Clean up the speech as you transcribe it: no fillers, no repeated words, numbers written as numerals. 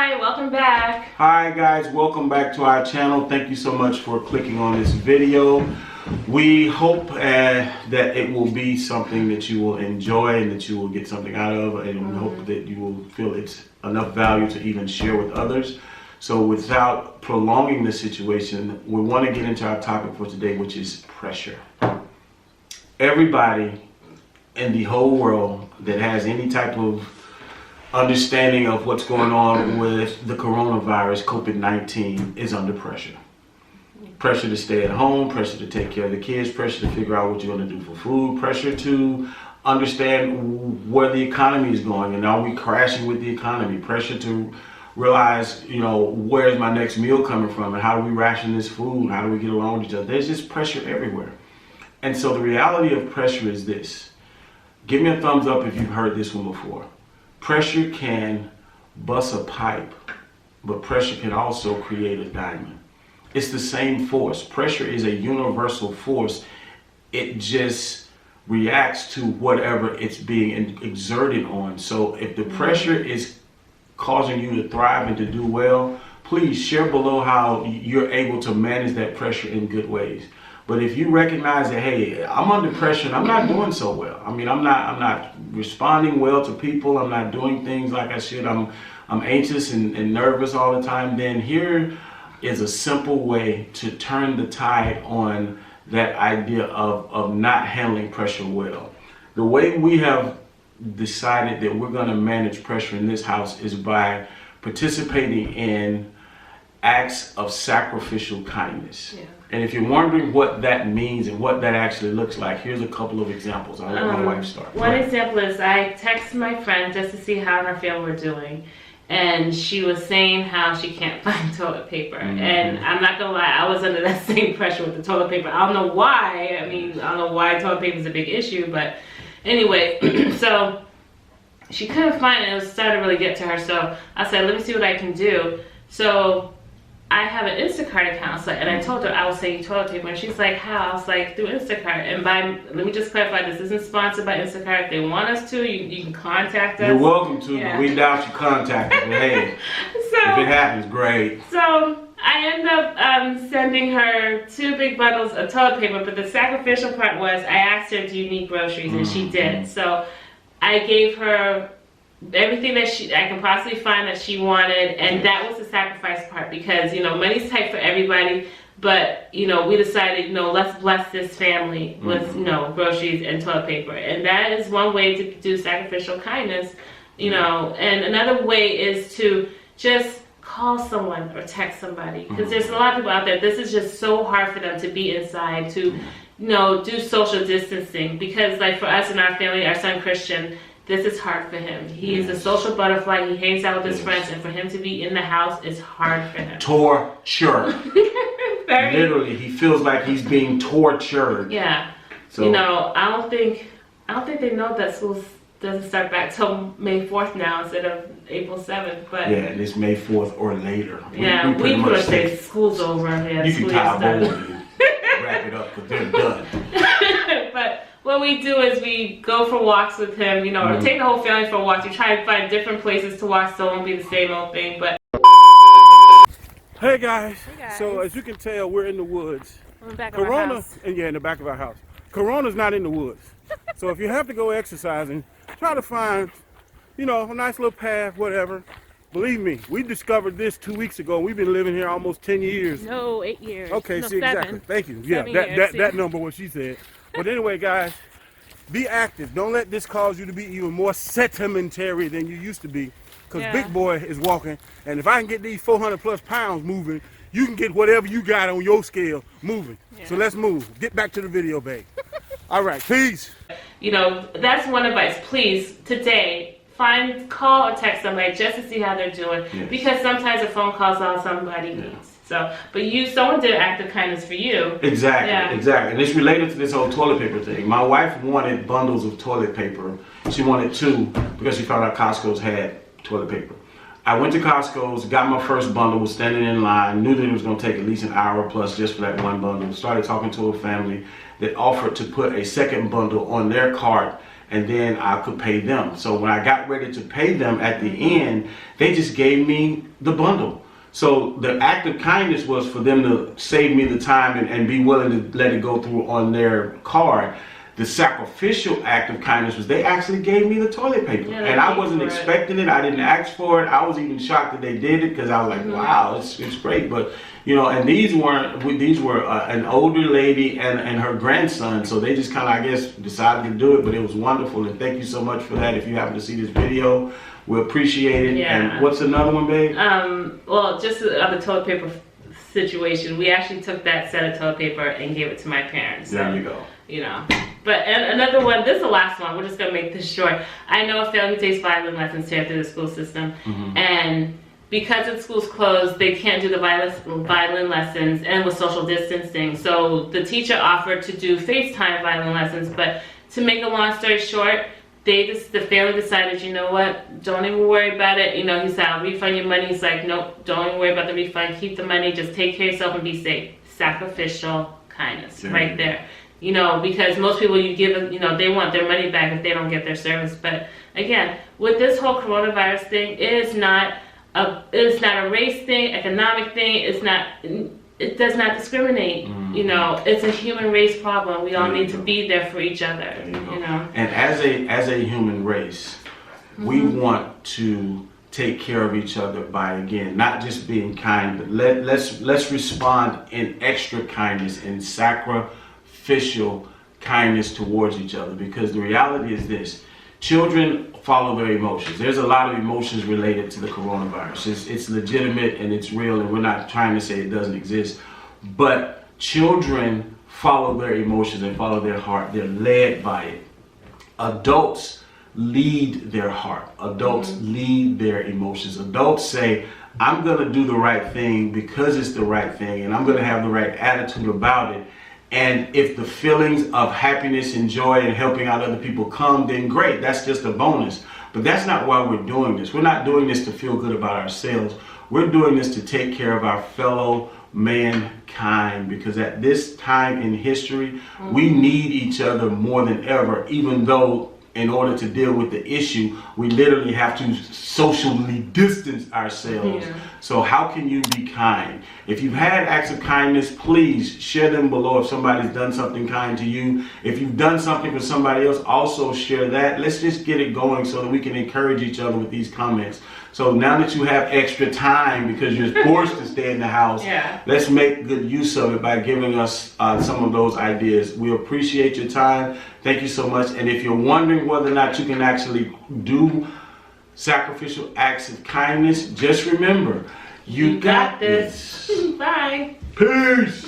Hi, welcome back. Hi guys, welcome back to our channel. Thank you so much for clicking on this video. We hope that it will be something that you will enjoy and that you will get something out of, and we hope that you will feel it's enough value to even share with others. So without prolonging the situation, we want to get into our topic for today, which is pressure. Everybody in the whole world that has any type of understanding of what's going on with the coronavirus, COVID-19, is under pressure. Pressure to stay at home, pressure to take care of the kids, pressure to figure out what you're going to do for food, pressure to understand where the economy is going and are we crashing with the economy, pressure to realize, where's my next meal coming from and how do we ration this food, how do we get along with each other. There's just pressure everywhere. And so the reality of pressure is this. Give me a thumbs up if you've heard this one before. Pressure can bust a pipe, but pressure can also create a diamond. It's the same force. Pressure is a universal force. It just reacts to whatever it's being exerted on. So if the pressure is causing you to thrive and to do well, please share below how you're able to manage that pressure in good ways. But if you recognize that, hey, I'm under pressure and I'm not doing so well. I mean, I'm not responding well to people. I'm not doing things like I should. I'm anxious and nervous all the time. Then here is a simple way to turn the tide on that idea of not handling pressure well. The way we have decided that we're going to manage pressure in this house is by participating in acts of sacrificial kindness. Yeah. And if you're wondering what that means and what that actually looks like, here's a couple of examples. I'll let my wife start. One example is I text my friend just to see how her family were doing. And she was saying how she can't find toilet paper. And I'm not gonna lie, I was under that same pressure with the toilet paper. I don't know why. I mean, I don't know why toilet paper is a big issue, but anyway, so she couldn't find it. It was starting to really get to her. So I said, let me see what I can do. So I have an Instacart account, and I told her I will send you toilet paper, and she's like, how? I was like, through Instacart. And let me just clarify, this isn't sponsored by Instacart. If they want us to, you can contact us. You're welcome to, but we doubt you contact us. But hey, if it happens, great. So I end up sending her 2 big bundles of toilet paper, but the sacrificial part was I asked her, do you need groceries? And she did. So I gave her everything that I can possibly find that she wanted, and that was the sacrifice part, because money's tight for everybody, but we decided let's bless this family with groceries and toilet paper, and that is one way to do sacrificial kindness. And another way is to just call someone or text somebody, because there's a lot of people out there, this is just so hard for them to be inside, to do social distancing, because like for us in our family, our son Christian, this is hard for him. He is a social butterfly. He hangs out with his friends, and for him to be in the house is hard for him. Torture. Literally, he feels like he's being tortured. Yeah. So I don't think they know that school doesn't start back till May 4th now instead of April 7th. But yeah, and it's May 4th or later. We pretty much say school's over. Yeah, you can tie a bow and wrap it up because they're done. But what we do is we go for walks with him, or take the whole family for walks. We try to find different places to walk so it won't be the same old thing. But hey guys, so as you can tell, we're in the woods. In the back of our house. And in the back of our house. Corona's not in the woods. So if you have to go exercising, try to find, a nice little path, whatever. Believe me, we discovered this 2 weeks ago. We've been living here almost 10 years. No, 8 years. Okay, no, see, 7. exactly. Thank you. 7 Yeah, years, that number, what she said. But anyway, guys, be active. Don't let this cause you to be even more sedimentary than you used to be. Because Big Boy is walking. And if I can get these 400 plus pounds moving, you can get whatever you got on your scale moving. Yeah. So let's move. Get back to the video, babe. All right, peace. That's one advice. Please, today, call or text somebody just to see how they're doing. Yes. Because sometimes a phone call is all somebody needs. So, but someone did an act of kindness for you. Exactly, exactly. And it's related to this whole toilet paper thing. My wife wanted bundles of toilet paper. She wanted 2 because she found out Costco's had toilet paper. I went to Costco's, got my first bundle, was standing in line, knew that it was going to take at least an hour plus just for that one bundle. Started talking to a family that offered to put a second bundle on their cart and then I could pay them. So when I got ready to pay them at the end, they just gave me the bundle. So the act of kindness was for them to save me the time and be willing to let it go through on their card. The sacrificial act of kindness was they actually gave me the toilet paper. Yeah, and I wasn't expecting it. I didn't ask for it. I was even shocked that they did it because I was like, wow, it's great. But, you know, and these were an older lady and her grandson. So they just kind of, I guess, decided to do it. But it was wonderful. And thank you so much for that. If you happen to see this video, we appreciate it. Yeah. And what's another one, babe? Well, just on the toilet paper situation, we actually took that set of toilet paper and gave it to my parents. There you go. You know. But and another one, this is the last one, we're just going to make this short. I know a family who takes violin lessons here through the school system. And because the school's closed, they can't do the violin lessons and with social distancing. So the teacher offered to do FaceTime violin lessons. But to make a long story short, the family decided, you know what, don't even worry about it. You know, he said, I'll refund your money. He's like, nope, don't even worry about the refund. Keep the money. Just take care of yourself and be safe. Sacrificial kindness right there. You know, because most people you give, you know, they want their money back if they don't get their service. But again, with this whole coronavirus thing, it's not a race thing, economic thing. It does not discriminate. You know, it's a human race problem. We all need to be there for each other. You know. And as a human race, we want to take care of each other by, again, not just being kind, but let's respond in extra kindness and sacrificial kindness towards each other, because the reality is this: children follow their emotions. There's a lot of emotions related to the coronavirus. It's legitimate and it's real, and we're not trying to say it doesn't exist, but children follow their emotions and follow their heart. They're led by it. Adults lead their heart. Adults lead their emotions. Adults say, I'm going to do the right thing because it's the right thing, and I'm going to have the right attitude about it. And if the feelings of happiness and joy and helping out other people come, then great. That's just a bonus. But that's not why we're doing this. We're not doing this to feel good about ourselves. We're doing this to take care of our fellow mankind, because at this time in history, we need each other more than ever, even though in order to deal with the issue, we literally have to socially distance ourselves. So how can you be kind? If you've had acts of kindness, please share them below if somebody's done something kind to you. If you've done something for somebody else, also share that. Let's just get it going so that we can encourage each other with these comments. So now that you have extra time because you're forced to stay in the house, let's make good use of it by giving us some of those ideas. We appreciate your time. Thank you so much. And if you're wondering whether or not you can actually do sacrificial acts of kindness, just remember, you got this. Bye. Peace.